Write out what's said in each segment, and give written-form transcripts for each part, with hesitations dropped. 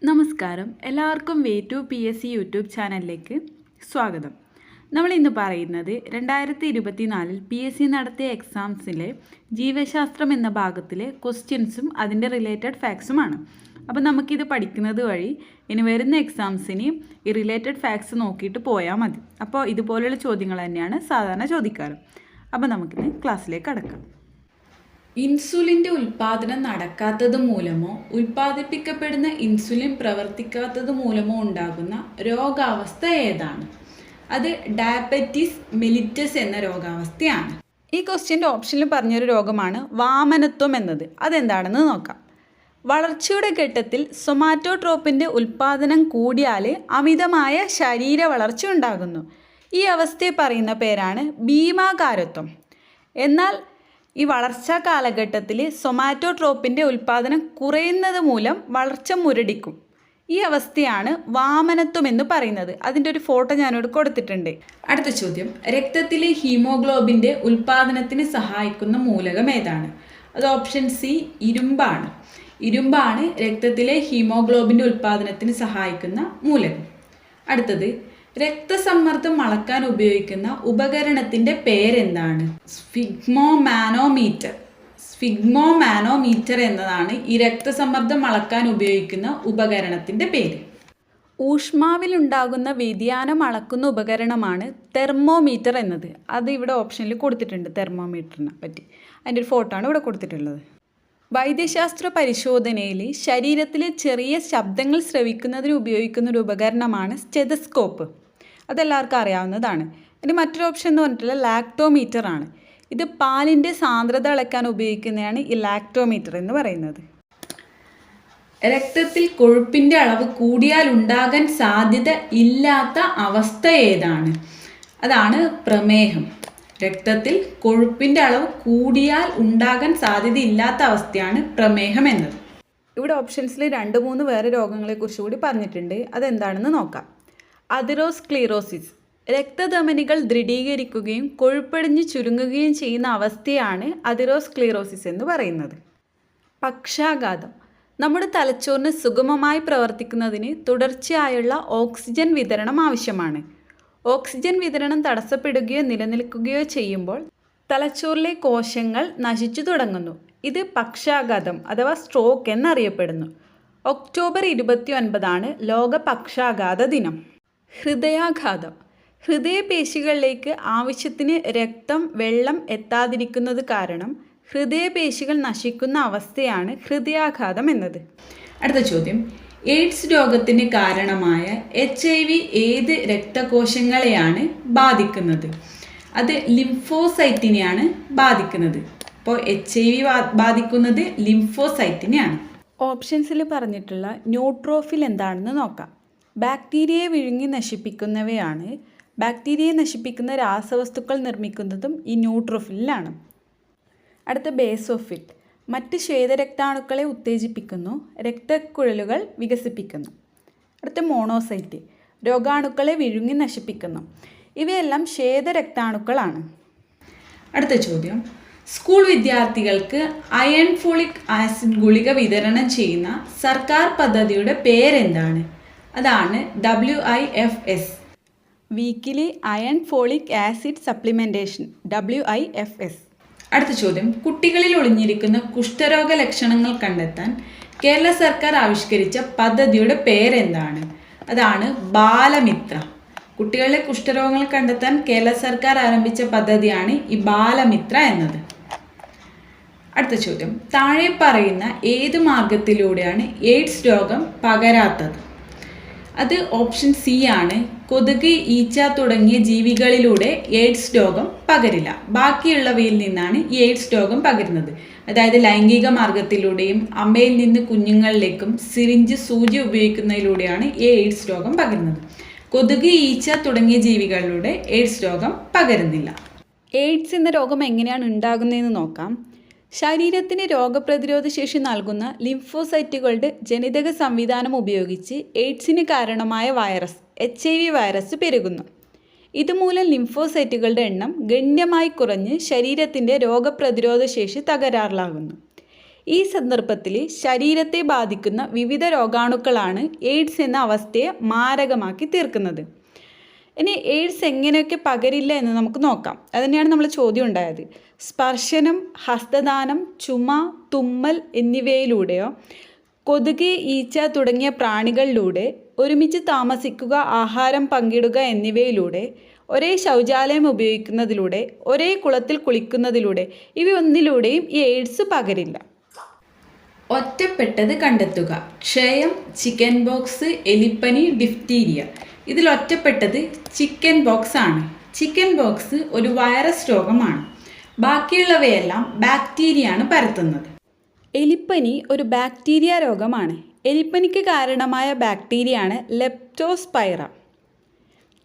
നമസ്കാരം, എല്ലാവർക്കും way to PSC YouTube ചാനലിലേക്ക് സ്വാഗതം. നമ്മൾ ഇന്ന് പറയുന്നത് 2024 PSC നടത്തിയ എക്സാംസിലെ ജീവശാസ്ത്രം എന്ന ഭാഗത്തിലെ ക്വസ്റ്റ്യൻസും അതിൻ്റെ റിലേറ്റഡ് ഫാക്ട്സുമാണ്. അപ്പോൾ നമുക്കിത് പഠിക്കുന്നത് വഴി ഇനി വരുന്ന എക്സാംസിന് ഈ റിലേറ്റഡ് ഫാക്ട്സ് നോക്കിയിട്ട് പോയാൽ മതി. അപ്പോൾ ഇതുപോലെയുള്ള ചോദ്യങ്ങൾ തന്നെയാണ് സാധാരണ ചോദിക്കാറ്. അപ്പോൾ നമുക്കിന്ന് ക്ലാസ്സിലേക്ക് കടക്കാം. ഇൻസുലിൻ്റെ ഉൽപ്പാദനം നടക്കാത്തത് മൂലമോ ഉൽപ്പാദിപ്പിക്കപ്പെടുന്ന ഇൻസുലിൻ പ്രവർത്തിക്കാത്തത് മൂലമോ ഉണ്ടാകുന്ന രോഗാവസ്ഥ ഏതാണ്? അത് ഡയബറ്റിസ് മെലിറ്റസ് എന്ന രോഗാവസ്ഥയാണ്. ഈ ക്വസ്റ്റ്യൻ്റെ ഓപ്ഷനിൽ പറഞ്ഞൊരു രോഗമാണ് വാമനത്വം എന്നത്. അതെന്താണെന്ന് നോക്കാം. വളർച്ചയുടെ ഘട്ടത്തിൽ സൊമാറ്റോട്രോപ്പിൻ്റെ ഉൽപ്പാദനം കൂടിയാൽ അമിതമായ ശരീര വളർച്ച ഉണ്ടാകുന്നു. ഈ അവസ്ഥയെ പറയുന്ന പേരാണ് ഭീമാകാരത്വം. എന്നാൽ ഈ വളർച്ചാ കാലഘട്ടത്തിൽ സൊമാറ്റോട്രോപ്പിൻ്റെ ഉൽപ്പാദനം കുറയുന്നത് മൂലം വളർച്ച മുരടിക്കും. ഈ അവസ്ഥയാണ് വാമനത്വം എന്ന് പറയുന്നത്. അതിൻ്റെ ഒരു ഫോട്ടോ ഞാനിവിടെ കൊടുത്തിട്ടുണ്ട്. അടുത്ത ചോദ്യം, രക്തത്തിലെ ഹീമോഗ്ലോബിൻ്റെ ഉൽപ്പാദനത്തിന് സഹായിക്കുന്ന മൂലകം ഏതാണ്? അത് ഓപ്ഷൻ സി ഇരുമ്പാണ്. ഇരുമ്പാണ് രക്തത്തിലെ ഹീമോഗ്ലോബിൻ്റെ ഉൽപ്പാദനത്തിന് സഹായിക്കുന്ന മൂലകം. അടുത്തത്, രക്തസമ്മർദ്ദം അളക്കാൻ ഉപയോഗിക്കുന്ന ഉപകരണത്തിൻ്റെ പേരെന്താണ്? സ്ഫിഗ്മോമാനോമീറ്റർ. സ്ഫിഗ്മോമാനോമീറ്റർ എന്നതാണ് ഈ രക്തസമ്മർദ്ദം അളക്കാൻ ഉപയോഗിക്കുന്ന ഉപകരണത്തിൻ്റെ പേര്. ഊഷ്മാവിലുണ്ടാകുന്ന വ്യതിയാനം അളക്കുന്ന ഉപകരണമാണ് തെർമോമീറ്റർ എന്നത്. അത് ഇവിടെ ഓപ്ഷനിൽ കൊടുത്തിട്ടുണ്ട്, തെർമോമീറ്ററിനെ പറ്റി. അതിൻ്റെ ഒരു ഫോട്ടോ ആണ് ഇവിടെ കൊടുത്തിട്ടുള്ളത്. വൈദ്യശാസ്ത്ര പരിശോധനയിൽ ശരീരത്തിലെ ചെറിയ ശബ്ദങ്ങൾ ശ്രവിക്കുന്നതിന് ഉപയോഗിക്കുന്ന ഒരു ഉപകരണമാണ് സ്റ്റെതസ്കോപ്പ്. അതെല്ലാവർക്കും അറിയാവുന്നതാണ്. ഇനി മറ്റൊരു ഓപ്ഷൻ എന്ന് പറഞ്ഞിട്ടുള്ള ലാക്ടോമീറ്റർ ആണ്. ഇത് പാലിൻ്റെ സാന്ദ്രത അളക്കാൻ ഉപയോഗിക്കുന്നതാണ് ഈ ലാക്ടോമീറ്റർ എന്ന് പറയുന്നത്. രക്തത്തിൽ കൊഴുപ്പിൻ്റെ അളവ് കൂടിയാൽ ഉണ്ടാകാൻ സാധ്യത ഇല്ലാത്ത അവസ്ഥ ഏതാണ്? അതാണ് പ്രമേഹം. രക്തത്തിൽ കൊഴുപ്പിൻ്റെ അളവ് കൂടിയാൽ ഉണ്ടാകാൻ സാധ്യതയില്ലാത്ത അവസ്ഥയാണ് പ്രമേഹം എന്നത്. ഇവിടെ ഓപ്ഷൻസിൽ 2-3 വേറെ രോഗങ്ങളെക്കുറിച്ച് കൂടി പറഞ്ഞിട്ടുണ്ട്. അതെന്താണെന്ന് നോക്കാം. അതിറോസ്ക്ലീറോസിസ്, രക്തധമനികൾ ദൃഢീകരിക്കുകയും കൊഴുപ്പടിഞ്ഞ് ചുരുങ്ങുകയും ചെയ്യുന്ന അവസ്ഥയാണ് അതിറോസ്ക്ലീറോസിസ് എന്ന് പറയുന്നത്. പക്ഷാഘാതം, നമ്മുടെ തലച്ചോറിന് സുഗമമായി പ്രവർത്തിക്കുന്നതിന് തുടർച്ചയായുള്ള ഓക്സിജൻ വിതരണം ആവശ്യമാണ്. ഓക്സിജൻ വിതരണം തടസ്സപ്പെടുകയോ നിലനിൽക്കുകയോ ചെയ്യുമ്പോൾ തലച്ചോറിലെ കോശങ്ങൾ നശിച്ചു തുടങ്ങുന്നു. ഇത് പക്ഷാഘാതം അഥവാ സ്ട്രോക്ക് എന്നറിയപ്പെടുന്നു. ഒക്ടോബർ 29 ലോക പക്ഷാഘാത ദിനം. ഹൃദയാഘാതം, ഹൃദയപേശികളിലേക്ക് ആവശ്യത്തിന് രക്തം വെള്ളം എത്താതിരിക്കുന്നത് കാരണം ഹൃദയപേശികൾ നശിക്കുന്ന അവസ്ഥയാണ് ഹൃദയാഘാതം എന്നത്. അടുത്ത ചോദ്യം, എയ്ഡ്സ് രോഗത്തിന് കാരണമായ HIV ഏത് രക്തകോശങ്ങളെയാണ് ബാധിക്കുന്നത്? അത് ലിംഫോസൈറ്റിനെയാണ് ബാധിക്കുന്നത്. അപ്പോൾ HIV ബാധിക്കുന്നത് ലിംഫോസൈറ്റിനെയാണ്. ഓപ്ഷൻസിൽ പറഞ്ഞിട്ടുള്ള ന്യൂട്രോഫിൽ എന്താണെന്ന് നോക്കാം. ബാക്ടീരിയയെ വിഴുങ്ങി നശിപ്പിക്കുന്നവയാണ്. ബാക്ടീരിയയെ നശിപ്പിക്കുന്ന രാസവസ്തുക്കൾ നിർമ്മിക്കുന്നതും ഈ ന്യൂട്രോഫിലാണ്. അടുത്ത ബേസോഫിൽ, മറ്റ് ശ്വേതരക്താണുക്കളെ ഉത്തേജിപ്പിക്കുന്നു, രക്തക്കുഴലുകൾ വികസിപ്പിക്കുന്നു. അടുത്ത മോണോസൈറ്റ്, രോഗാണുക്കളെ വിഴുങ്ങി നശിപ്പിക്കുന്നു. ഇവയെല്ലാം ശ്വേതരക്താണുക്കളാണ്. അടുത്ത ചോദ്യം, സ്കൂൾ വിദ്യാർത്ഥികൾക്ക് അയൺ ഫോളിക് ആസിഡ് ഗുളിക വിതരണം ചെയ്യുന്ന സർക്കാർ പദ്ധതിയുടെ പേരെന്താണ്? അതാണ് WIFS, weekly iron folic acid supplementation, WIFS. അടുത്ത ചോദ്യം, കുട്ടികളിൽ ഒളിഞ്ഞിരിക്കുന്ന കുഷ്ഠരോഗ ലക്ഷണങ്ങൾ കണ്ടെത്താൻ കേരള സർക്കാർ ആവിഷ്കരിച്ച പദ്ധതിയുടെ പേരെന്താണ്? അതാണ് ബാലമിത്ര. കുട്ടികളിലെ കുഷ്ഠരോഗങ്ങൾ കണ്ടെത്താൻ കേരള സർക്കാർ ആരംഭിച്ച പദ്ധതിയാണ് ഈ ബാലമിത്ര എന്നത്. അടുത്ത ചോദ്യം, താഴെ പറയുന്ന ഏത് മാർഗത്തിലൂടെയാണ് എയ്ഡ്സ് രോഗം പകരാത്തത്? അത് ഓപ്ഷൻ സി ആണ്. കൊതുക്, ഈച്ച തുടങ്ങിയ ജീവികളിലൂടെ എയ്ഡ്സ് രോഗം പകരില്ല. ബാക്കിയുള്ളവയിൽ നിന്നാണ് ഈ എയ്ഡ്സ് രോഗം പകരുന്നത്. അതായത് ലൈംഗിക മാർഗത്തിലൂടെയും അമ്മയിൽ നിന്ന് കുഞ്ഞുങ്ങളിലേക്കും സിറിഞ്ച്, സൂചി ഉപയോഗിക്കുന്നതിലൂടെയാണ് ഈ എയ്ഡ്സ് രോഗം പകരുന്നത്. കൊതുക്, ഈച്ച തുടങ്ങിയ ജീവികളിലൂടെ എയ്ഡ്സ് രോഗം പകരുന്നില്ല. എയ്ഡ്സ് എന്ന രോഗം എങ്ങനെയാണ് ഉണ്ടാകുന്നതെന്ന് നോക്കാം. ശരീരത്തിന് രോഗപ്രതിരോധ ശേഷി നൽകുന്ന ലിംഫോസൈറ്റുകളുടെ ജനിതക സംവിധാനം ഉപയോഗിച്ച് എയ്ഡ്സിന് കാരണമായ വൈറസ് HIV വൈറസ് പെരുകുന്നു. ഇതുമൂലം ലിംഫോസൈറ്റുകളുടെ എണ്ണം ഗണ്യമായി കുറഞ്ഞ് ശരീരത്തിൻ്റെ രോഗപ്രതിരോധ ശേഷി തകരാറിലാകുന്നു. ഈ സന്ദർഭത്തിൽ ശരീരത്തെ ബാധിക്കുന്ന വിവിധ രോഗാണുക്കളാണ് എയ്ഡ്സ് എന്ന അവസ്ഥയെ മാരകമാക്കി തീർക്കുന്നത്. ഇനി എയ്ഡ്സ് എങ്ങനെയൊക്കെ പകരില്ല എന്ന് നമുക്ക് നോക്കാം. അതുതന്നെയാണ് നമ്മൾ ചോദ്യം ഉണ്ടായത്. സ്പർശനം, ഹസ്തദാനം, ചുമ, തുമ്മൽ എന്നിവയിലൂടെയോ കൊതുക്, ഈച്ച തുടങ്ങിയ പ്രാണികളിലൂടെ, ഒരുമിച്ച് താമസിക്കുക, ആഹാരം പങ്കിടുക എന്നിവയിലൂടെ, ഒരേ ശൗചാലയം ഉപയോഗിക്കുന്നതിലൂടെ, ഒരേ കുളത്തിൽ കുളിക്കുന്നതിലൂടെ, ഇവയൊന്നിലൂടെയും ഈ എയ്ഡ്സ് പകരില്ല. ഒറ്റപ്പെട്ടത് കണ്ടെത്തുക. ക്ഷയം, ചിക്കൻ ബോക്സ്, എലിപ്പനി, ഡിഫ്തീരിയ. ഇതിൽ ഒറ്റപ്പെട്ടത് ചിക്കൻ ബോക്സ് ആണ്. ചിക്കൻ ബോക്സ് ഒരു വൈറസ് രോഗമാണ്. ബാക്കിയുള്ളവയെല്ലാം ബാക്ടീരിയയാണ് പരത്തുന്നത്. എലിപ്പനി ഒരു ബാക്ടീരിയ രോഗമാണ്. എലിപ്പനിക്ക് കാരണമായ ബാക്ടീരിയയാണ് ലെപ്റ്റോസ്പൈറ.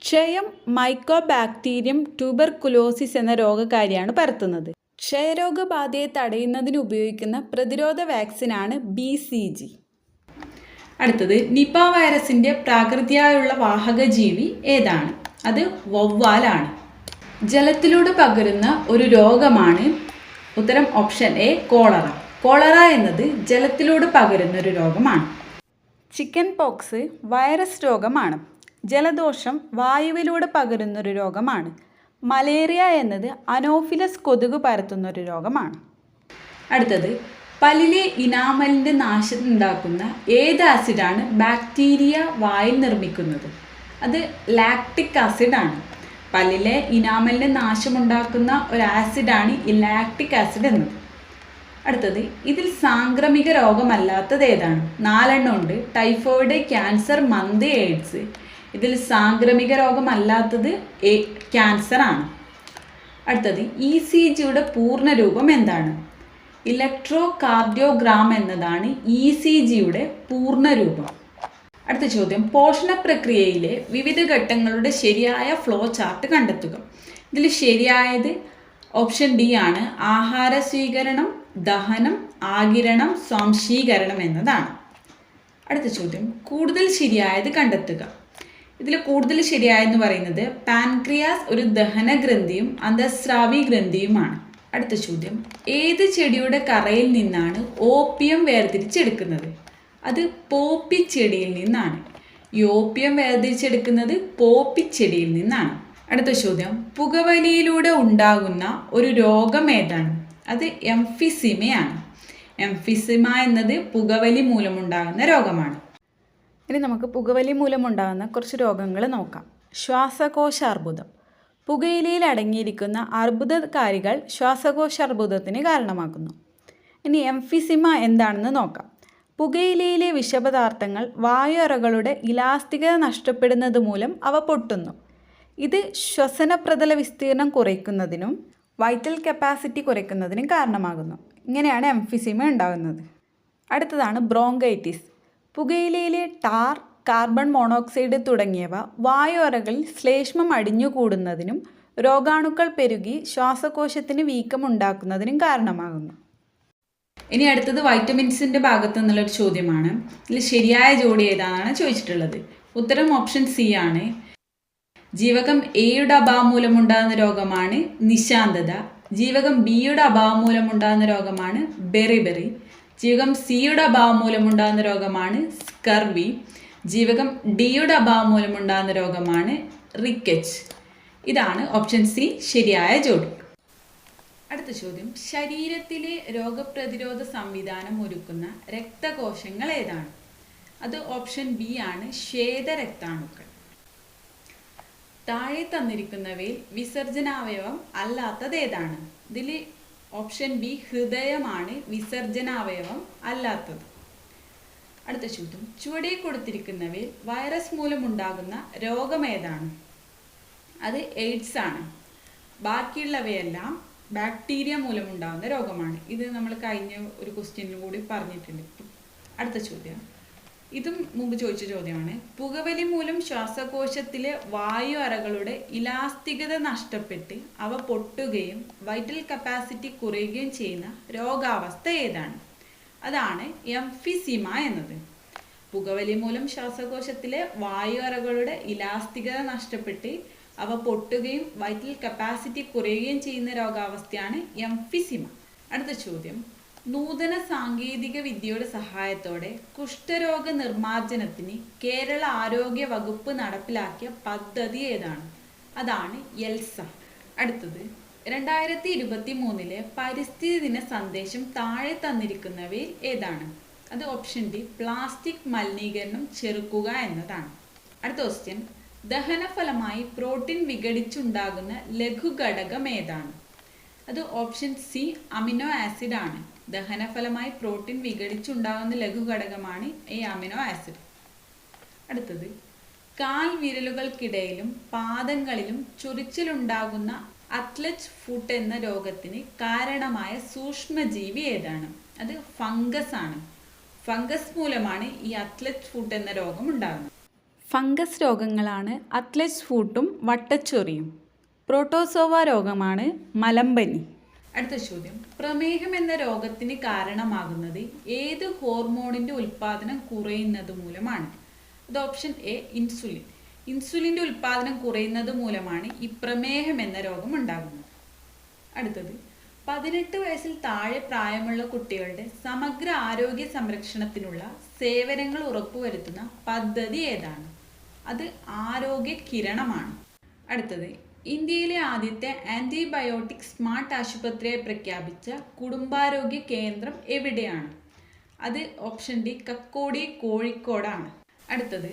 ക്ഷയം മൈക്കോബാക്ടീരിയം ട്യൂബർകുലോസിസ് എന്ന രോഗകാരിയാണ് പരത്തുന്നത്. ക്ഷയരോഗബാധയെ തടയുന്നതിന് ഉപയോഗിക്കുന്ന പ്രതിരോധ വാക്സിനാണ് BCG. അടുത്തത് നിപ വൈറസിൻ്റെ പ്രാകൃതിയായുള്ള വാഹകജീവി ഏതാണ്? അത് വവ്വാലാണ്. ജലത്തിലൂടെ പകരുന്ന ഒരു രോഗമാണ്. ഉത്തരം ഓപ്ഷൻ എ, കോളറ. കോളറ എന്നത് ജലത്തിലൂടെ പകരുന്ന ഒരു രോഗമാണ്. ചിക്കൻ പോക്സ് വൈറസ് രോഗമാണ്. ജലദോഷം വായുവിലൂടെ പകരുന്നൊരു രോഗമാണ്. മലേറിയ എന്നത് അനോഫിലസ് കൊതുക് പരത്തുന്നൊരു രോഗമാണ്. അടുത്തത് പല്ലിലെ ഇനാമലിൻ്റെ നാശം ഉണ്ടാക്കുന്ന ഏത് ആസിഡാണ് ബാക്ടീരിയ വായിൽ നിർമ്മിക്കുന്നത്? അത് ലാക്റ്റിക് ആസിഡാണ്. പല്ലിലെ ഇനാമലിൻ്റെ നാശമുണ്ടാക്കുന്ന ഒരു ആസിഡാണ് ഈ ലാക്റ്റിക് ആസിഡ് എന്നത്. അടുത്തത് ഇതിൽ സാംക്രമിക രോഗമല്ലാത്തത് ഏതാണ്? 4 ഉണ്ട്. Typhoid, cancer, month, AIDS. ഇതിൽ സാംക്രമിക രോഗമല്ലാത്തത് ക്യാൻസർ ആണ്. അടുത്തത് ECGയുടെ പൂർണ്ണ രൂപം എന്താണ്? ഇലക്ട്രോ കാർഡിയോഗ്രാം എന്നതാണ് ECGയുടെ പൂർണ്ണ രൂപം. അടുത്ത ചോദ്യം, പോഷണ പ്രക്രിയയിലെ വിവിധ ഘട്ടങ്ങളുടെ ശരിയായ ഫ്ലോ ചാർട്ട് കണ്ടെത്തുക. ഇതിൽ ശരിയായത് ഓപ്ഷൻ ഡി ആണ്. ആഹാര സ്വീകരണം, ദഹനം, ആഗിരണം, സ്വാംശീകരണം എന്നതാണ്. അടുത്ത ചോദ്യം, കൂടുതൽ ശരിയായത് കണ്ടെത്തുക. ഇതിൽ കൂടുതൽ ശരിയായെന്ന് പറയുന്നത് പാൻക്രിയാസ് ഒരു ദഹന ഗ്രന്ഥിയും അന്തഃസ്രാവി ഗ്രന്ഥിയുമാണ്. അടുത്ത ചോദ്യം, ഏത് ചെടിയുടെ കറയിൽ നിന്നാണ് ഓപ്പിയം വേർതിരിച്ചെടുക്കുന്നത്? അത് പോപ്പിച്ചെടിയിൽ നിന്നാണ്. ഈ ഓപ്പിയം വേർതിരിച്ചെടുക്കുന്നത് പോപ്പിച്ചെടിയിൽ നിന്നാണ്. അടുത്ത ചോദ്യം, പുകവലിയിലൂടെ ഉണ്ടാകുന്ന ഒരു രോഗം ഏതാണ്? അത് എംഫിസിമയാണ്. എംഫിസിമ എന്നത് പുകവലി മൂലമുണ്ടാകുന്ന രോഗമാണ്. ഇനി നമുക്ക് പുകവലി മൂലമുണ്ടാകുന്ന കുറച്ച് രോഗങ്ങൾ നോക്കാം. ശ്വാസകോശ അർബുദം. പുകയിലയിൽ അടങ്ങിയിരിക്കുന്ന അർബുദകാരികൾ ശ്വാസകോശ അർബുദത്തിന് കാരണമാക്കുന്നു. ഇനി എംഫിസിമ എന്താണെന്ന് നോക്കാം. പുകയിലയിലെ വിഷപദാർത്ഥങ്ങൾ വായുഅറകളുടെ ഇലാസ്തികത നഷ്ടപ്പെടുന്നത് മൂലം അവ പൊട്ടുന്നു. ഇത് ശ്വസനപ്രതല വിസ്തീർണം കുറയ്ക്കുന്നതിനും വൈറ്റൽ കപ്പാസിറ്റി കുറയ്ക്കുന്നതിനും കാരണമാകുന്നു. ഇങ്ങനെയാണ് എംഫിസിമ ഉണ്ടാകുന്നത്. അടുത്തതാണ് ബ്രോങ്കൈറ്റിസ്. പുകയിലയിലെ ടാർ, കാർബൺ മോണോക്സൈഡ് തുടങ്ങിയവ വായുഅറകളിൽ ശ്ലേഷ്മം അടിഞ്ഞുകൂടുന്നതിനും രോഗാണുക്കൾ പെരുകി ശ്വാസകോശത്തിന് വീക്കമുണ്ടാക്കുന്നതിനും കാരണമാകുന്നു. ഇനി അടുത്തത് വൈറ്റമിൻസിൻ്റെ ഭാഗത്തു നിന്നുള്ളൊരു ചോദ്യമാണ്. ഇതിൽ ശരിയായ ജോഡി ഏതാണെന്നാണ് ചോദിച്ചിട്ടുള്ളത്. ഉത്തരം ഓപ്ഷൻ സി ആണ്. ജീവകം എയുടെ അഭാവം മൂലമുണ്ടാകുന്ന രോഗമാണ് നിശാന്തത. ജീവകം ബിയുടെ അഭാവം മൂലമുണ്ടാകുന്ന രോഗമാണ് ബെറിബെറി. ജീവകം സിയുടെ അഭാവം മൂലമുണ്ടാകുന്ന രോഗമാണ് സ്കർവി. ജീവകം ഡിയുടെ അഭാവം മൂലമുണ്ടാകുന്ന രോഗമാണ് റിക്കറ്റ്. ഇതാണ് ഓപ്ഷൻ സി ശരിയായ ജോഡി. അടുത്ത ചോദ്യം, ശരീരത്തിലെ രോഗപ്രതിരോധ സംവിധാനം ഒരുക്കുന്ന രക്തകോശങ്ങൾ ഏതാണ്? അത് ഓപ്ഷൻ ബി ആണ്, ശ്വേതരക്താണുക്കൾ. താഴെ തന്നിരിക്കുന്നവയിൽ വിസർജനാവയവം അല്ലാത്തത് ഏതാണ്? ഇതിൽ ഓപ്ഷൻ ബി ഹൃദയമാണ് വിസർജനാവയവം അല്ലാത്തത്. അടുത്ത ചോദ്യം, ചുവടെ കൊടുത്തിരിക്കുന്നവയിൽ വൈറസ് മൂലമുണ്ടാകുന്ന രോഗം ഏതാണ്? അത് എയ്ഡ്സ് ആണ്. ബാക്കിയുള്ളവയെല്ലാം ബാക്ടീരിയ മൂലമുണ്ടാകുന്ന രോഗമാണ്. ഇത് നമ്മൾ കഴിഞ്ഞ ഒരു ക്വസ്റ്റ്യനിലും കൂടി പറഞ്ഞിട്ടുണ്ട്. അടുത്ത ചോദ്യം, ഇതും മുമ്പ് ചോദിച്ച ചോദ്യമാണ്. പുകവലി മൂലം ശ്വാസകോശത്തിലെ വായു അറകളുടെ ഇലാസ്തികത നഷ്ടപ്പെട്ട് അവ പൊട്ടുകയും വൈറ്റൽ കപ്പാസിറ്റി കുറയുകയും ചെയ്യുന്ന രോഗാവസ്ഥ ഏതാണ്? അതാണ് എംഫിസിമ എന്നത്. പുകവലി മൂലം ശ്വാസകോശത്തിലെ വായു അറകളുടെ ഇലാസ്തികത നഷ്ടപ്പെട്ട് അവ പൊട്ടുകയും വൈറ്റൽ കപ്പാസിറ്റി കുറയുകയും ചെയ്യുന്ന രോഗാവസ്ഥയാണ് എംഫിസിമ. അടുത്ത ചോദ്യം, നൂതന സാങ്കേതിക വിദ്യയുടെ സഹായത്തോടെ കുഷ്ഠരോഗ നിർമ്മാർജ്ജനത്തിന് കേരള ആരോഗ്യ വകുപ്പ് നടപ്പിലാക്കിയ പദ്ധതി ഏതാണ്? അതാണ് എൽസ. അടുത്തത് 2023 പരിസ്ഥിതി ദിന സന്ദേശം താഴെ തന്നിരിക്കുന്നവയിൽ ഏതാണ്? അത് ഓപ്ഷൻ ഡി പ്ലാസ്റ്റിക് മലിനീകരണം ചെറുക്കുക എന്നതാണ്. അടുത്ത ക്വസ്റ്റ്യൻ, ദഹനഫലമായി പ്രോട്ടീൻ വിഘടിച്ചുണ്ടാകുന്ന ലഘുഘടകം ഏതാണ്? അത് ഓപ്ഷൻ സി അമിനോ ആസിഡ് ആണ്. ദഹനഫലമായി പ്രോട്ടീൻ വിഘടിച്ചുണ്ടാകുന്ന ലഘുഘടകമാണ് ഈ അമിനോ ആസിഡ്. അടുത്തത്, കാൽ വിരലുകൾക്കിടയിലും പാദങ്ങളിലും ചൊറിച്ചിലുണ്ടാകുന്ന അത്ലറ്റ് ഫുട്ട് എന്ന രോഗത്തിന് കാരണമായ സൂക്ഷ്മജീവി ഏതാണ്? അത് ഫംഗസ് ആണ്. ഫംഗസ് മൂലമാണ് ഈ അത്ലറ്റ് ഫുട്ട് എന്ന രോഗം ഉണ്ടാകുന്നത്. ഫംഗസ് രോഗങ്ങളാണ് അത്ലറ്റ് ഫുട്ടും വട്ടച്ചൊറിയും. പ്രോട്ടോസോവ രോഗമാണ് മലമ്പനി. അടുത്ത ചോദ്യം, പ്രമേഹം എന്ന രോഗത്തിന് കാരണമാകുന്നത് ഏത് ഹോർമോണിന്റെ ഉൽപ്പാദനം കുറയുന്നത് മൂലമാണ്? അത് ഓപ്ഷൻ എ ഇൻസുലിൻ. ഇൻസുലിൻ്റെ ഉൽപ്പാദനം കുറയുന്നത് മൂലമാണ് ഈ പ്രമേഹം എന്ന രോഗം ഉണ്ടാകുന്നത്. അടുത്തത്, 18 വയസ്സിൽ താഴെ പ്രായമുള്ള കുട്ടികളുടെ സമഗ്ര ആരോഗ്യ സംരക്ഷണത്തിനുള്ള സേവനങ്ങൾ ഉറപ്പുവരുത്തുന്ന പദ്ധതി ഏതാണ്? അത് ആരോഗ്യ കിരണമാണ്. അടുത്തത്, ഇന്ത്യയിലെ ആദ്യത്തെ ആൻറ്റിബയോട്ടിക് സ്മാർട്ട് ആശുപത്രിയായി പ്രഖ്യാപിച്ച കുടുംബാരോഗ്യ കേന്ദ്രം എവിടെയാണ്? അത് ഓപ്ഷൻ ഡി കക്കോടി, കോഴിക്കോടാണ്. അടുത്തത്,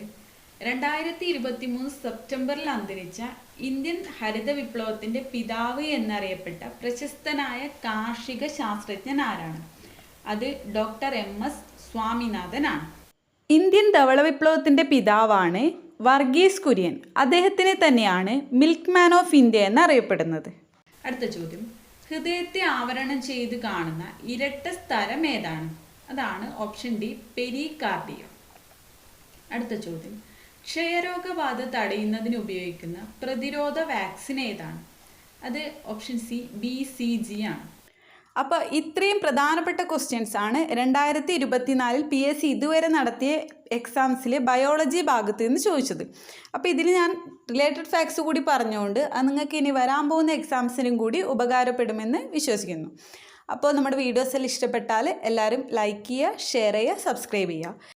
2023 സെപ്റ്റംബറിൽ അന്തരിച്ച ഇന്ത്യൻ ഹരിത വിപ്ലവത്തിൻ്റെ പിതാവ് എന്നറിയപ്പെട്ട പ്രശസ്തനായ കാർഷിക ശാസ്ത്രജ്ഞൻ ആരാണ്? അത് ഡോക്ടർ MS സ്വാമിനാഥനാണ്. ഇന്ത്യൻ ധവള വിപ്ലവത്തിൻ്റെ പിതാവാണ് വർഗീസ് കുര്യൻ. അദ്ദേഹത്തിനെ തന്നെയാണ് മിൽക്ക് മാൻ ഓഫ് ഇന്ത്യ എന്നറിയപ്പെടുന്നത്. അടുത്ത ചോദ്യം, ഹൃദയത്തെ ആവരണം ചെയ്ത് കാണുന്ന ഇരട്ട സ്ഥലം ഏതാണ്? അതാണ് ഓപ്ഷൻ ഡി പെരികാർഡിയം. അടുത്ത ചോദ്യം, ക്ഷയരോഗബാധ തടയുന്നതിന് ഉപയോഗിക്കുന്ന പ്രതിരോധ വാക്സിൻ ഏതാണ്? അത് ഓപ്ഷൻ സി BCG ആണ്. അപ്പോൾ ഇത്രയും പ്രധാനപ്പെട്ട ക്വസ്റ്റ്യൻസ് ആണ് 2024 PSC ഇതുവരെ നടത്തിയ എക്സാംസിലെ ബയോളജി ഭാഗത്ത് നിന്ന് ചോദിച്ചത്. അപ്പോൾ ഇതിൽ ഞാൻ റിലേറ്റഡ് ഫാക്ട്സ് കൂടി പറഞ്ഞുകൊണ്ട് അത് നിങ്ങൾക്ക് ഇനി വരാൻ പോകുന്ന എക്സാംസിനും കൂടി ഉപകാരപ്പെടുമെന്ന് വിശ്വസിക്കുന്നു. അപ്പോൾ നമ്മുടെ വീഡിയോസ് എല്ലാം ഇഷ്ടപ്പെട്ടാൽ എല്ലാവരും ലൈക്ക് ചെയ്യുക, ഷെയർ ചെയ്യുക, സബ്സ്ക്രൈബ് ചെയ്യുക.